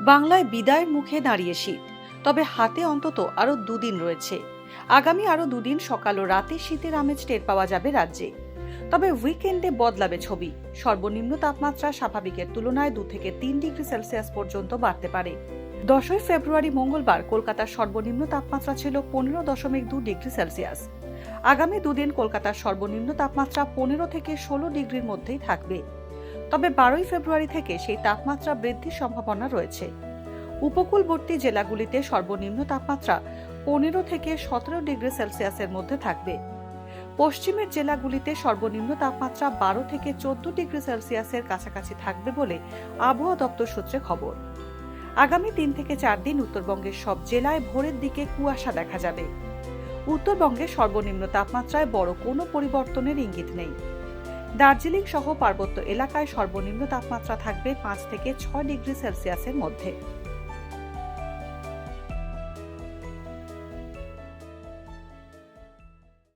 বাংলায় বিদায়ের মুখে দাঁড়িয়ে শীত, তবে হাতে অন্তত আরও দুদিন রয়েছে। আগামী আরও দুদিন সকাল ও রাতে শীতের আমেজ টের পাওয়া যাবে রাজ্যে। তবে উইকেন্ডে বদলাবে ছবি। সর্বনিম্ন তাপমাত্রা স্বাভাবিকের তুলনায় 2 থেকে 3 ডিগ্রি সেলসিয়াস পর্যন্ত বাড়তে পারে। 10ই ফেব্রুয়ারি মঙ্গলবার কলকাতার সর্বনিম্ন তাপমাত্রা ছিল 15.2 ডিগ্রি সেলসিয়াস। আগামী দুদিন কলকাতার সর্বনিম্ন তাপমাত্রা 15 থেকে 16 ডিগ্রির মধ্যেই থাকবে। তবে 12ই ফেব্রুয়ারি থেকে সেই তাপমাত্রা বৃদ্ধির সম্ভাবনা রয়েছে। উপকূলবর্তী জেলাগুলিতে সর্বনিম্ন তাপমাত্রা 15 থেকে 17 ডিগ্রি সেলসিয়াসের মধ্যে থাকবে। পশ্চিমের জেলাগুলিতে সর্বনিম্ন তাপমাত্রা 12 থেকে 14 ডিগ্রি সেলসিয়াসের কাছাকাছি থাকবে বলে আবহাওয়া দপ্তর সূত্রে খবর। আগামী 3 থেকে 4 দিন উত্তরবঙ্গের সব জেলায় ভোরের দিকে কুয়াশা দেখা যাবে। উত্তরবঙ্গের সর্বনিম্ন তাপমাত্রায় বড় কোনো পরিবর্তনের ইঙ্গিত নেই। দার্জিলিং সহ পার্বত্য এলাকায় সর্বনিম্ন তাপমাত্রা থাকবে 5 থেকে 6 ডিগ্রি সেলসিয়াসের মধ্যে।